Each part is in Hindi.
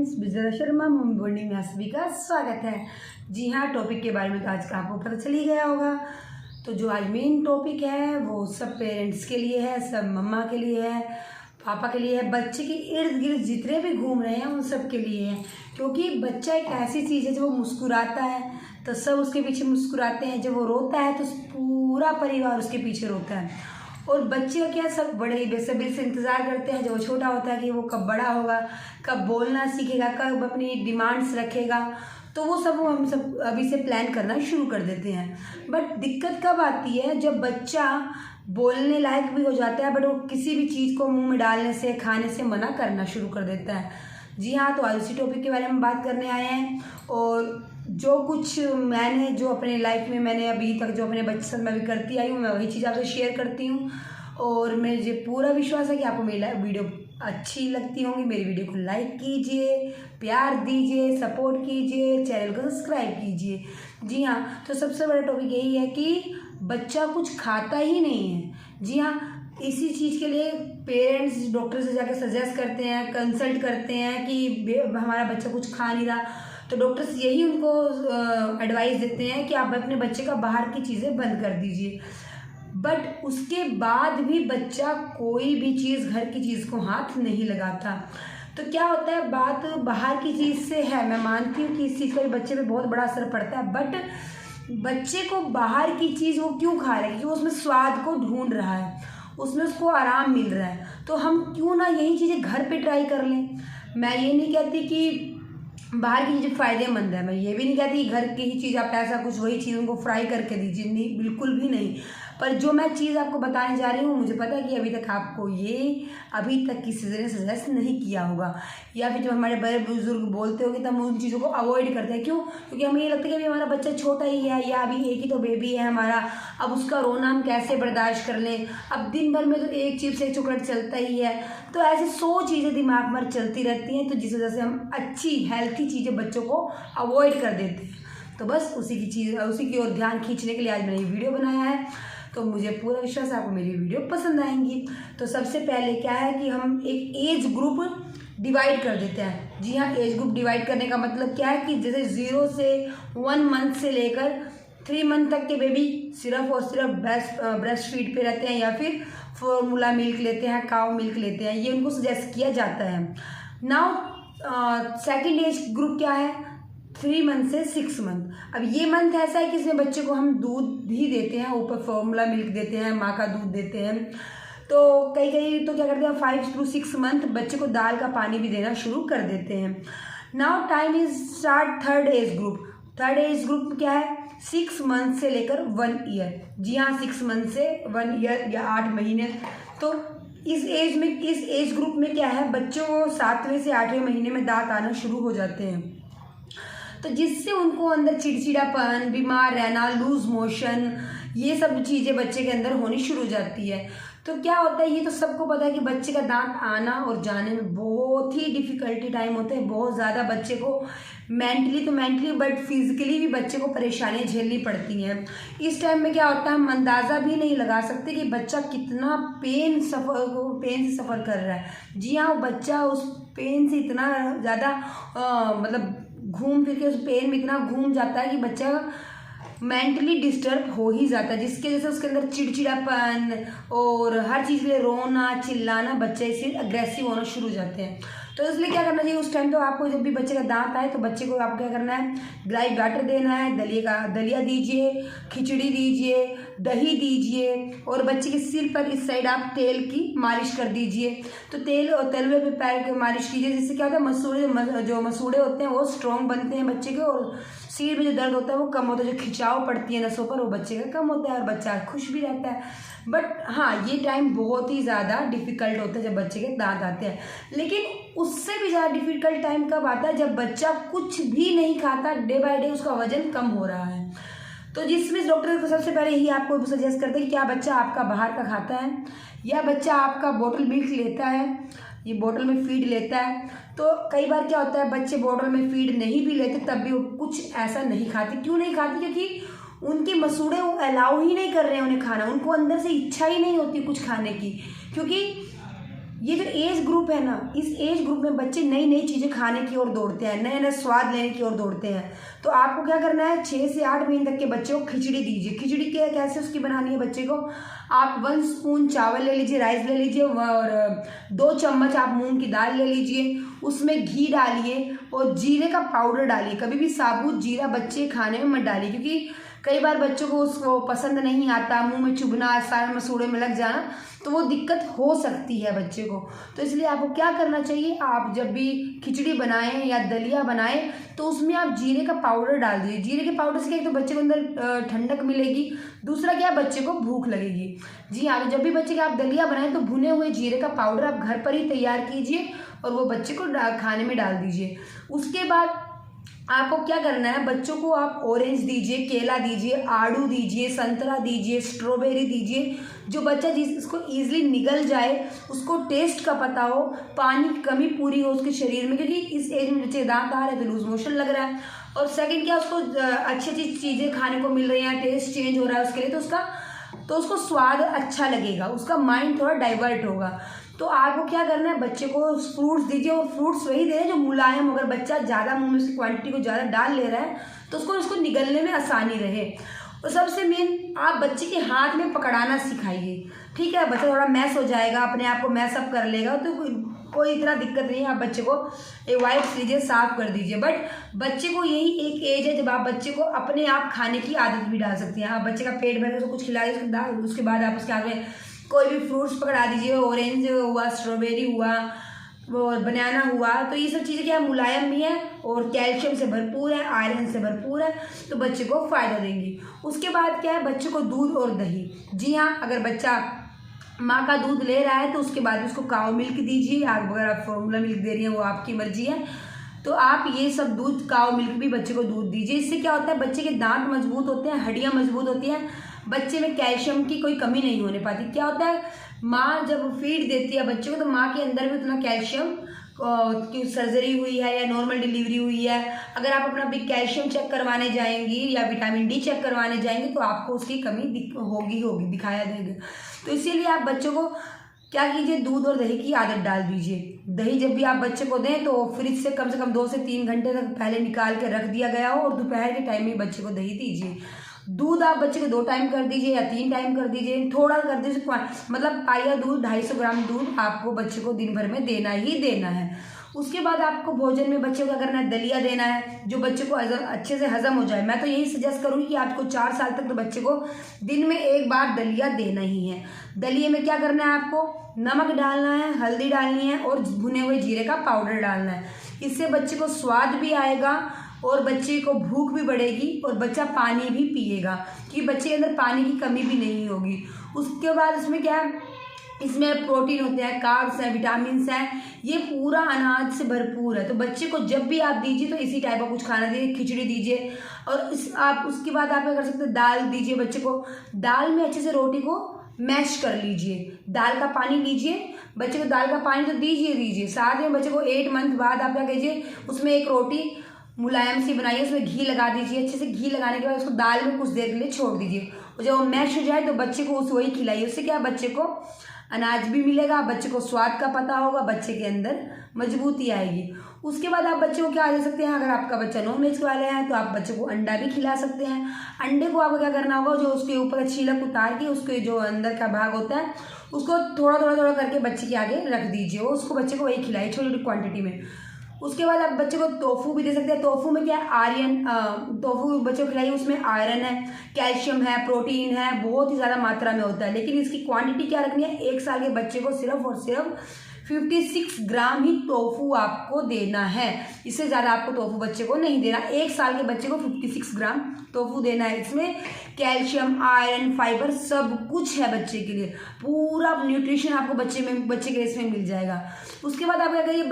Friends, Vijay Sharma mummy boarding में आप सभी का स्वागत है। जी हाँ, टॉपिक के बारे में तो आज का आपको पता चल ही गया होगा। तो जो आज मेन टॉपिक है वो सब पेरेंट्स के लिए है, सब मम्मा के लिए है, पापा के लिए है, बच्चे के इर्द गिर्द जितने भी घूम रहे हैं उन सब के लिए है। क्योंकि बच्चा एक ऐसी चीज़ है, जब वो मुस्कुराता है तो सब उसके पीछे मुस्कुराते हैं, जब वो रोता है तो पूरा परिवार उसके पीछे रोता है। और बच्चे का क्या, सब बड़े ही बेसब्री से इंतज़ार करते हैं जब वो छोटा होता है कि वो कब बड़ा होगा, कब बोलना सीखेगा, कब अपनी डिमांड्स रखेगा। तो वो सब हम सब अभी से प्लान करना शुरू कर देते हैं। बट दिक्कत कब आती है, जब बच्चा बोलने लायक भी हो जाता है बट वो किसी भी चीज़ को मुंह में डालने से, खाने से मना करना शुरू कर देता है। जी हाँ, तो आज उसी टॉपिक के बारे में बात करने आए हैं। और जो कुछ मैंने जो अपने लाइफ में मैंने अभी तक जो अपने बच्चे साथ में भी करती आई हूँ, मैं वही चीज़ आपसे शेयर करती हूँ। और मुझे पूरा विश्वास है कि आपको मेरी वीडियो अच्छी लगती होंगी। मेरी वीडियो को लाइक कीजिए, प्यार दीजिए, सपोर्ट कीजिए, चैनल को सब्सक्राइब कीजिए। जी हाँ, तो सबसे बड़ा टॉपिक यही है कि बच्चा कुछ खाता ही नहीं है। जी हाँ, इसी चीज़ के लिए पेरेंट्स डॉक्टर से जाकर सजेस्ट करते हैं, कंसल्ट करते हैं कि हमारा बच्चा कुछ खा नहीं रहा। तो डॉक्टर्स यही उनको एडवाइस देते हैं कि आप अपने बच्चे का बाहर की चीज़ें बंद कर दीजिए। बट उसके बाद भी बच्चा कोई भी चीज़, घर की चीज़ को हाथ नहीं लगाता। तो क्या होता है, बात बाहर की चीज़ से है, मैं मानती हूँ कि इस चीज़ का भी बच्चे पे बहुत बड़ा असर पड़ता है। बट बच्चे को बाहर की चीज़ वो क्यों खा रहा है, क्योंकि उसमें स्वाद को ढूंढ रहा है, उसमें उसको आराम मिल रहा है। तो हम क्यों ना यही चीज़ें घर पे ट्राई कर लें। मैं ये नहीं कहती कि बाहर की चीज़ें फ़ायदेमंद है, मैं ये भी नहीं कहती घर की ही चीज़ आप ऐसा कुछ वही चीज़ उनको फ्राई करके दीजिए, नहीं, बिल्कुल भी नहीं। पर जो मैं चीज़ आपको बताने जा रही हूँ, मुझे पता है कि अभी तक आपको ये अभी तक किसी ने सजेस्ट नहीं किया होगा, या फिर जब हमारे बड़े बुजुर्ग बोलते होंगे तब हम उन चीज़ों को अवॉइड करते हैं। क्यों? क्योंकि हमें ये लगता है कि अभी हमारा बच्चा छोटा ही है, या अभी एक ही तो बेबी है हमारा, अब उसका रोना हम कैसे बर्दाश्त कर लें, अब दिन भर में तो एक चिप्स एक चॉकलेट चलता ही है। तो ऐसी 100 चीज़ें दिमाग में चलती रहती हैं, तो जिस वजह से हम अच्छी हेल्थी चीज़ें बच्चों को अवॉइड कर देते हैं। तो बस उसी की ओर ध्यान खींचने के लिए आज मैंने ये वीडियो बनाया है। तो मुझे पूरा विश्वास है आपको मेरी वीडियो पसंद आएंगी। तो सबसे पहले क्या है कि हम एक एज ग्रुप डिवाइड कर देते हैं। जी हाँ, एज ग्रुप डिवाइड करने का मतलब क्या है कि जैसे 0 से 1 मंथ से लेकर 3 मंथ तक के बेबी सिर्फ और सिर्फ ब्रेस्ट फीड पे रहते हैं, या फिर फॉर्मूला मिल्क लेते हैं, काउ मिल्क लेते हैं, ये उनको सजेस्ट किया जाता है। नाउ सेकेंड एज ग्रुप क्या है, 3 मंथ से 6 मंथ। अब ये मंथ ऐसा है कि इसमें बच्चे को हम दूध ही देते हैं, ऊपर फॉर्मूला मिल्क देते हैं, माँ का दूध देते हैं। तो कई तो क्या करते हैं, 5 to 6 मंथ बच्चे को दाल का पानी भी देना शुरू कर देते हैं। Now time is start third age group. Third age group क्या है, 6 मंथ से लेकर 1 ईयर। जी हाँ, 6 मंथ से 1 ईयर या 8 महीने। तो इस एज ग्रुप में क्या है, बच्चों को 7वें से 8वें महीने में दांत आना शुरू हो जाते हैं। तो जिससे उनको अंदर चिड़चिड़ापन, बीमार रहना, लूज मोशन, ये सब चीज़ें बच्चे के अंदर होनी शुरू हो जाती है। तो क्या होता है, ये तो सबको पता है कि बच्चे का दांत आना और जाने में बहुत ही डिफ़िकल्टी टाइम होता है। बहुत ज़्यादा बच्चे को मेंटली बट फिजिकली भी बच्चे को परेशानियाँ झेलनी पड़ती हैं। इस टाइम में क्या होता है, हम अंदाज़ा भी नहीं लगा सकते कि बच्चा कितना पेन से सफ़र कर रहा है। जी हाँ, बच्चा उस पेन से इतना ज़्यादा मतलब घूम फिर के उस पेन में इतना घूम जाता है कि बच्चा मेंटली डिस्टर्ब हो ही जाता है, जिसके वजह से उसके अंदर चिड़चिड़ापन और हर चीज़ के लिए रोना चिल्लाना, बच्चे इसलिए अग्रेसिव होना शुरू हो जाते हैं। तो इसलिए क्या करना चाहिए उस टाइम, तो आपको जब भी बच्चे का दांत आए तो बच्चे को आपको क्या करना है, ग्राइप वाटर देना है, दलिया दीजिए, खिचड़ी दीजिए, दही दीजिए, और बच्चे के सिर पर इस साइड आप तेल की मालिश कर दीजिए। तो तेल और तलवे पे पैर के मालिश कीजिए, जिससे क्या होता है, जो मसूड़े होते हैं वो स्ट्रॉन्ग बनते हैं बच्चे के, और सिर में जो दर्द होता है वो कम होता है, जो खिंचाव पड़ती है नसों पर वो बच्चे का कम होता है, और बच्चा खुश भी रहता है। बट हाँ, ये टाइम बहुत ही ज़्यादा डिफ़िकल्ट होता है जब बच्चे के दांत आते हैं। लेकिन उससे भी ज़्यादा डिफ़िकल्ट टाइम कब आता है, जब बच्चा कुछ भी नहीं खाता, डे बाय डे उसका वजन कम हो रहा है। तो जिसमें डॉक्टर को सबसे पहले यही आपको सजेस्ट करते हैं कि क्या बच्चा आपका बाहर का खाता है, या बच्चा आपका बॉटल मिल्क लेता है, ये बॉटल में फीड लेता है। तो कई बार क्या होता है, बच्चे बॉटल में फीड नहीं भी लेते तब भी वो कुछ ऐसा नहीं खाते। क्यों नहीं खाते? क्योंकि उनके मसूड़े वो अलाउ ही नहीं कर रहे हैं उन्हें खाना, उनको अंदर से इच्छा ही नहीं होती कुछ खाने की। क्योंकि ये जो एज ग्रुप है ना, इस एज ग्रुप में बच्चे नई नई चीज़ें खाने की ओर दौड़ते हैं, नए नए स्वाद लेने की ओर दौड़ते हैं। तो आपको क्या करना है, 6 से 8 महीने तक के बच्चे को खिचड़ी दीजिए। खिचड़ी के कैसे उसकी बनानी है बच्चे को, आप 1 स्पून चावल ले लीजिए, राइस ले लीजिए, और 2 चम्मच आप मूंग की दाल ले लीजिए, उसमें घी डालिए और जीरे का पाउडर डालिए। कभी भी साबुत जीरा बच्चे खाने में मत डालिए, क्योंकि कई बार बच्चों को उसको पसंद नहीं आता, मुंह में चुभना, सारे मसूड़े में लग जाना, तो वो दिक्कत हो सकती है बच्चे को। तो इसलिए आपको क्या करना चाहिए, आप जब भी खिचड़ी बनाएं या दलिया बनाएं तो उसमें आप जीरे का पाउडर डाल दीजिए। जीरे के पाउडर से क्या, एक तो बच्चे को अंदर ठंडक मिलेगी, दूसरा क्या, बच्चे को भूख लगेगी। जी हाँ, तो जब भी बच्चे का आप दलिया बनाएं तो भुने हुए जीरे का पाउडर आप घर पर ही तैयार कीजिए और वो बच्चे को खाने में डाल दीजिए। उसके बाद आपको क्या करना है, बच्चों को आप ऑरेंज दीजिए, केला दीजिए, आड़ू दीजिए, संतरा दीजिए, स्ट्रॉबेरी दीजिए, जो बच्चा जिसको ईजिली निगल जाए, उसको टेस्ट का पता हो, पानी की कमी पूरी हो उसके शरीर में, क्योंकि इस एज में बच्चे दांत आ रहे हैं तो लूज मोशन लग रहा है, और सेकंड क्या, उसको अच्छी अच्छी चीज़ें खाने को मिल रही हैं, टेस्ट चेंज हो रहा है उसके लिए, तो उसको स्वाद अच्छा लगेगा, उसका माइंड थोड़ा डाइवर्ट होगा। तो आपको क्या करना है, बच्चे को फ्रूट्स दीजिए, और फ्रूट्स वही दें जो मुलायम। अगर बच्चा ज़्यादा मुंह में से क्वांटिटी को ज़्यादा डाल ले रहा है तो उसको निगलने में आसानी रहे। और सबसे मेन, आप बच्चे के हाथ में पकड़ाना सिखाइए, ठीक है। बच्चा थोड़ा मैस हो जाएगा, अपने आप को मैसअप कर लेगा, तो कोई इतना दिक्कत नहीं है। आप बच्चे को एक वाइप्स लीजिए, साफ कर दीजिए। बट बच्चे को यही एक एज है जब आप बच्चे को अपने आप खाने की आदत भी डाल सकती हैं। आप बच्चे का पेट भर के कुछ खिलाइए, उसके बाद आप उसके आगे कोई भी फ्रूट्स पकड़ा दीजिए, ऑरेंज हुआ, स्ट्रॉबेरी हुआ, और बनाना हुआ। तो ये सब चीज़ें क्या है, मुलायम भी है और कैल्शियम से भरपूर है, आयरन से भरपूर है, तो बच्चे को फ़ायदा देंगी। उसके बाद क्या है, बच्चे को दूध और दही। जी हाँ, अगर बच्चा माँ का दूध ले रहा है तो उसके बाद उसको काऊ मिल्क दीजिए। अगर आप फॉर्मूला मिल्क दे रही हैं वो आपकी मर्जी है, तो आप ये सब दूध, काऊ मिल्क भी बच्चे को दूध दीजिए। इससे क्या होता है, बच्चे के दांत मजबूत होते हैं, हड्डियाँ मजबूत होती हैं, बच्चे में कैल्शियम की कोई कमी नहीं होने पाती। क्या होता है, माँ जब फीड देती है बच्चे को तो माँ के अंदर भी उतना कैल्शियम की सर्जरी हुई है या नॉर्मल डिलीवरी हुई है, अगर आप अपना भी कैल्शियम चेक करवाने जाएंगी या विटामिन डी चेक करवाने जाएंगे तो आपको उसकी कमी होगी दिखाया देगा। तो इसीलिए आप बच्चों को क्या कीजिए, दूध और दही की आदत डाल दीजिए। दही जब भी आप बच्चे को दें तो फ्रिज से कम 2 से 3 घंटे तक पहले निकाल के रख दिया गया हो, और दोपहर के टाइम में बच्चे को दही दीजिए। दूध आप बच्चे को 2 टाइम कर दीजिए या 3 टाइम कर दीजिए, थोड़ा कर दीजिए, मतलब पाइया दूध, 250 ग्राम दूध आपको बच्चे को दिन भर में देना ही देना है। उसके बाद आपको भोजन में बच्चे को क्या करना है, दलिया देना है, जो बच्चे को अच्छे से हजम हो जाए। मैं तो यही सजेस्ट करूँगी कि आपको 4 साल तक तो बच्चे को दिन में 1 बार दलिया देना ही है। दलिए में क्या करना है, आपको नमक डालना है, हल्दी डालनी है और भुने हुए जीरे का पाउडर डालना है। इससे बच्चे को स्वाद भी आएगा और बच्चे को भूख भी बढ़ेगी और बच्चा पानी भी पिएगा, कि बच्चे के अंदर पानी की कमी भी नहीं होगी। उसके बाद इसमें क्या है, इसमें प्रोटीन होते हैं, कार्ब्स हैं, विटामिन हैं, ये पूरा अनाज से भरपूर है। तो बच्चे को जब भी आप दीजिए तो इसी टाइप का कुछ खाना दीजिए, खिचड़ी दीजिए। और आप उसके बाद आप क्या कर सकते हैं, दाल दीजिए बच्चे को। दाल में अच्छे से रोटी को मैश कर लीजिए, दाल का पानी लीजिए, बच्चे को दाल का पानी तो दीजिए। साथ में बच्चे को 8 मंथ बाद आप क्या कीजिए, उसमें एक रोटी मुलायम सी बनाइए, उसमें घी लगा दीजिए। अच्छे से घी लगाने के बाद उसको दाल में कुछ देर के लिए छोड़ दीजिए, और जब वो मैश हो जाए तो बच्चे को वही खिलाइए। उससे क्या, बच्चे को अनाज भी मिलेगा, बच्चे को स्वाद का पता होगा, बच्चे के अंदर मजबूती आएगी। उसके बाद आप बच्चे को क्या दे सकते हैं, अगर आपका बच्चा नॉन वेज वाले हैं तो आप बच्चे को अंडा भी खिला सकते हैं। अंडे को आपको क्या करना होगा, जो उसके ऊपर छीलक उतार के उसके जो अंदर का भाग होता है उसको थोड़ा करके बच्चे के आगे रख दीजिए, उसको बच्चे को वही खिलाइए छोटी छोटी क्वान्टिटी में। उसके बाद आप बच्चे को टोफू भी दे सकते हैं। टोफू में क्या है, टोफू बच्चे को खिलाइए, उसमें आयरन है, कैल्शियम है, प्रोटीन है, बहुत ही ज़्यादा मात्रा में होता है। लेकिन इसकी क्वांटिटी क्या रखनी है, 1 साल के बच्चे को सिर्फ और सिर्फ 56 ग्राम ही टोफू आपको देना है। इससे ज़्यादा आपको टोफू बच्चे को नहीं देना। 1 साल के बच्चे को 56 ग्राम टोफू देना है। इसमें कैल्शियम, आयरन, फाइबर सब कुछ है बच्चे के लिए, पूरा न्यूट्रिशन आपको बच्चे के इसमें मिल जाएगा। उसके बाद आप क्या करिए,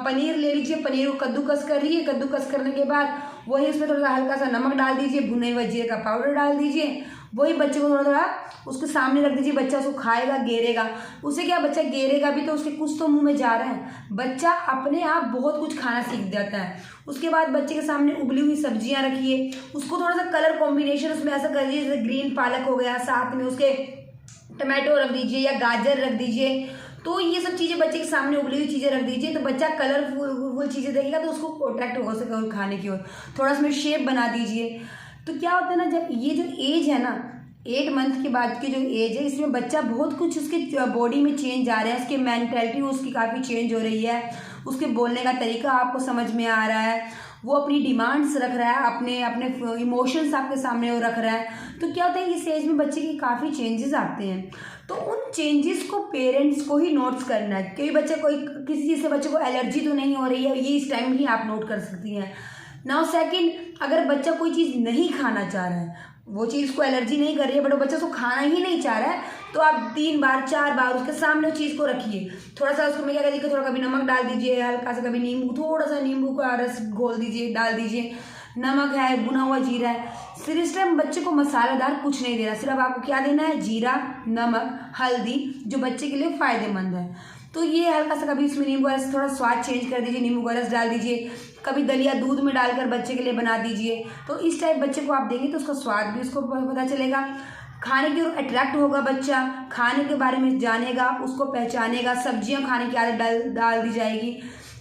पनीर ले लीजिए, पनीर को कद्दूकस करिए। कद्दूकस करने के बाद वही उसमें थोड़ा सा हल्का सा नमक डाल दीजिए, भुने हुए जीरे का पाउडर डाल दीजिए, वही बच्चे को थोड़ा उसके सामने रख दीजिए। बच्चा उसको खाएगा, गेरेगा। उससे क्या, बच्चा गेरेगा भी तो उसके कुछ तो मुंह में जा रहा है। बच्चा अपने आप बहुत कुछ खाना सीख जाता है। उसके बाद बच्चे के सामने उबली हुई सब्जियां रखिए, उसको थोड़ा सा कलर कॉम्बिनेशन उसमें ऐसा कर दीजिए, जैसे ग्रीन पालक हो गया, साथ में उसके टमाटो रख दीजिए या गाजर रख दीजिए, तो ये सब चीज़ें बच्चे के सामने उबली हुई चीज़ें रख दीजिए, तो बच्चा कलरफुल चीज़ें देखेगा तो उसको अट्रैक्ट होगा उससे खाने की ओर। थोड़ा उसमें शेप बना दीजिए। तो क्या होता है ना, जब ये जो एज है ना 8 मंथ के बाद की जो एज है, इसमें बच्चा बहुत कुछ उसके बॉडी में चेंज आ रहा है, उसकी मेंटालिटी उसकी काफ़ी चेंज हो रही है, उसके बोलने का तरीका आपको समझ में आ रहा है, वो अपनी डिमांड्स रख रहा है, अपने अपने इमोशंस आपके सामने वो रख रहा है। तो क्या होता है इस एज में बच्चे की काफ़ी चेंजेस आते हैं। तो उन चेंजेस को पेरेंट्स को ही नोट्स करना है। कोई बच्चे को किसी चीज़ से बच्चे को एलर्जी तो नहीं हो रही है, ये इस टाइम ही आप नोट कर सकती हैं। नाउ सेकंड, अगर बच्चा कोई चीज़ नहीं खाना चाह रहा है, वो चीज़ को एलर्जी नहीं कर रही है बट वो बच्चा उसको खाना ही नहीं चाह रहा है, तो आप 3 बार 4 बार उसके सामने उस चीज़ को रखिए। थोड़ा सा उसको मैं क्या करिए, थोड़ा कभी नमक डाल दीजिए, हल्का सा कभी नींबू, थोड़ा सा नींबू का रस घोल दीजिए, डाल दीजिए, नमक है, भुना हुआ जीरा है। सिर्फ इस टाइम बच्चे को मसालेदार कुछ नहीं देना, सिर्फ आपको क्या देना है, जीरा, नमक, हल्दी, जो बच्चे के लिए फ़ायदेमंद है। तो ये हल्का सा कभी इसमें नींबू का रस, थोड़ा स्वाद चेंज कर दीजिए, नींबू का रस डाल दीजिए, कभी दलिया दूध में डालकर बच्चे के लिए बना दीजिए। तो इस टाइप बच्चे को आप देंगे तो उसका स्वाद भी उसको पता चलेगा, खाने की ओर अट्रैक्ट होगा बच्चा, खाने के बारे में जानेगा, उसको पहचानेगा, सब्जियां खाने की आदत डाल दी जाएगी।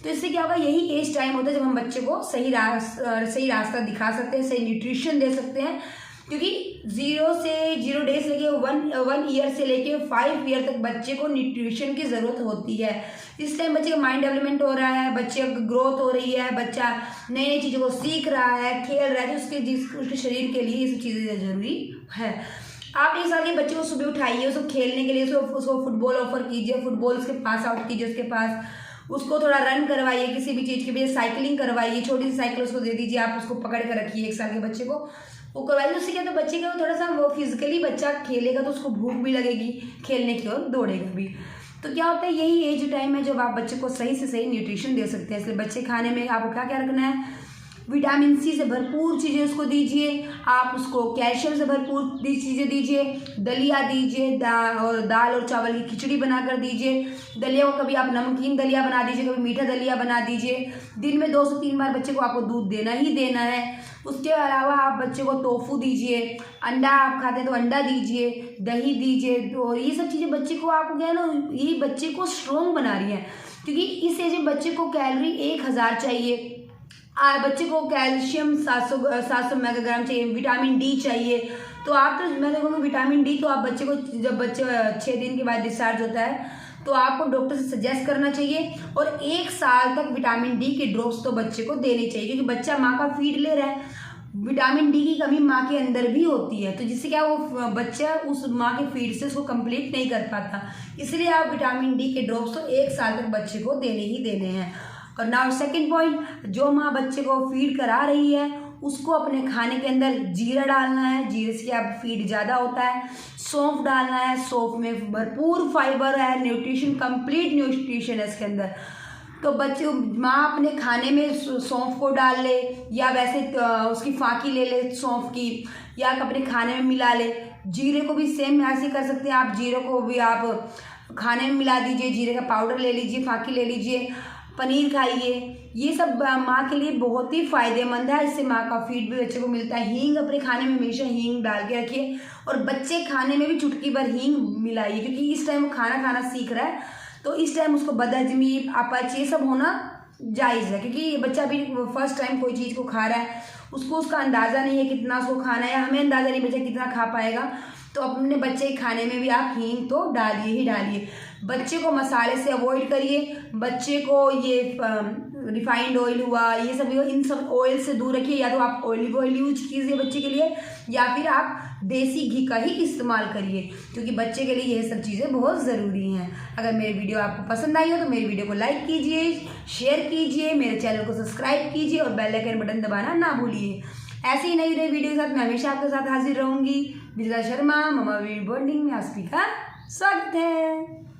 तो इससे क्या होगा, यही एज टाइम होता है जब हम बच्चे को सही रास्ता दिखा सकते हैं, सही न्यूट्रिशन दे सकते हैं। क्योंकि 0 डेज लेके 1 ईयर से लेके 5 ईयर तक बच्चे को न्यूट्रिशन की ज़रूरत होती है। इस टाइम बच्चे का माइंड डेवलपमेंट हो रहा है, बच्चे की ग्रोथ हो रही है, बच्चा नई नई चीज़ों को सीख रहा है, खेल रहा है, तो उसके शरीर के लिए ये सब चीज़ें ज़रूरी है। आप 1 साल के बच्चे को सुबह उठाइए, उसको खेलने के लिए उसको फुटबॉल ऑफर कीजिए, फुटबॉल उसके पास आउट कीजिए, उसके पास उसको थोड़ा रन करवाइए, किसी भी चीज़ के लिए साइकिलिंग करवाइए, छोटी सी साइकिल उसको दे दीजिए, आप उसको पकड़ कर रखिए 1 साल के बच्चे को, वो करवाइए। उससे क्या, तो बच्चे का थोड़ा सा वो फिजिकली बच्चा खेलेगा तो उसको भूख भी लगेगी, खेलने की ओर दौड़ेगा भी। तो क्या होता है, यही एज टाइम है जब आप बच्चे को सही से सही न्यूट्रिशन दे सकते हैं। इसलिए बच्चे खाने में आपको क्या क्या रखना है, विटामिन सी से भरपूर चीज़ें उसको दीजिए, आप उसको कैल्शियम से भरपूर चीज़ें दीजिए, दलिया दीजिए, दाल और चावल की खिचड़ी बनाकर दीजिए। दलिया को कभी आप नमकीन दलिया बना दीजिए, कभी मीठा दलिया बना दीजिए। दिन में 2 से 3 बार बच्चे को आपको दूध देना ही देना है। उसके अलावा आप बच्चे को टोफू दीजिए, अंडा आप खाते हैं तो अंडा दीजिए, दही दीजिए। और ये सब चीज़ें बच्चे को आपको क्या है ना, ये बच्चे को स्ट्रॉन्ग बना रही है। क्योंकि इस एज में बच्चे को कैलोरी 1000 चाहिए, बच्चे को कैल्शियम 700 मेगाग्राम चाहिए, विटामिन डी चाहिए। तो आप तो मैं देखूँगी विटामिन डी तो आप बच्चे को, जब बच्चे 6 दिन के बाद डिस्चार्ज होता है तो आपको डॉक्टर से सजेस्ट करना चाहिए। और 1 साल तक विटामिन डी के ड्रॉप्स तो बच्चे को देने चाहिए, क्योंकि बच्चा माँ का फीड ले रहा है। विटामिन डी की कमी माँ के अंदर भी होती है, तो जिससे क्या वो बच्चा उस माँ के फीड से उसको कंप्लीट नहीं कर पाता। इसलिए आप विटामिन डी के ड्रॉप्स तो 1 साल तक बच्चे को देने ही देने हैं। और नाउ सेकंड पॉइंट, जो माँ बच्चे को फीड करा रही है उसको अपने खाने के अंदर जीरा डालना है, जीरे से क्या फीड ज़्यादा होता है। सौंफ डालना है, सौंफ में भरपूर फाइबर है, न्यूट्रिशन, कंप्लीट न्यूट्रिशन है इसके अंदर। तो बच्चे माँ अपने खाने में सौंफ को डाल ले, या वैसे उसकी फाँकी ले ले सौंफ की, या अपने खाने में मिला ले। जीरे को भी सेम ऐसे कर सकते हैं आप, जीरे को भी आप खाने में मिला दीजिए, जीरे का पाउडर ले लीजिए, फाँकी ले लीजिए। पनीर खाइए, ये सब माँ के लिए बहुत ही फ़ायदेमंद है। इससे माँ का फीड भी बच्चे को मिलता है। हींग अपने खाने में हमेशा हींग डाल के रखिए, और बच्चे खाने में भी चुटकी भर हींग मिलाइए, क्योंकि इस टाइम वो खाना खाना सीख रहा है। तो इस टाइम उसको बदहजमी, अपच, ये सब होना जायज़ है, क्योंकि ये बच्चा भी फर्स्ट टाइम कोई चीज़ को खा रहा है, उसका अंदाज़ा नहीं है कितना उसको खाना है, या हमें अंदाज़ा नहीं बच्चा कितना खा पाएगा। तो अपने बच्चे के खाने में भी आप हींग तो डालिए ही डालिए। बच्चे को मसाले से अवॉइड करिए, बच्चे को ये रिफाइंड ऑयल हुआ, ये सब इन सब ऑयल से दूर रखिए। या तो आप ऑलिव ऑयल यूज कीजिए बच्चे के लिए, या फिर आप देसी घी का ही इस्तेमाल करिए, क्योंकि बच्चे के लिए यह सब चीज़ें बहुत ज़रूरी हैं। अगर मेरी वीडियो आपको पसंद आई हो तो मेरी वीडियो को लाइक कीजिए, शेयर कीजिए, मेरे चैनल को सब्सक्राइब कीजिए और बेल आइकन बटन दबाना ना भूलिए। ऐसे ही नई वीडियो के साथ मैं हमेशा आपके साथ हाजिर रहूँगी। Vijaya Sharma, mama we bonding में आप सभी का स्वागत है।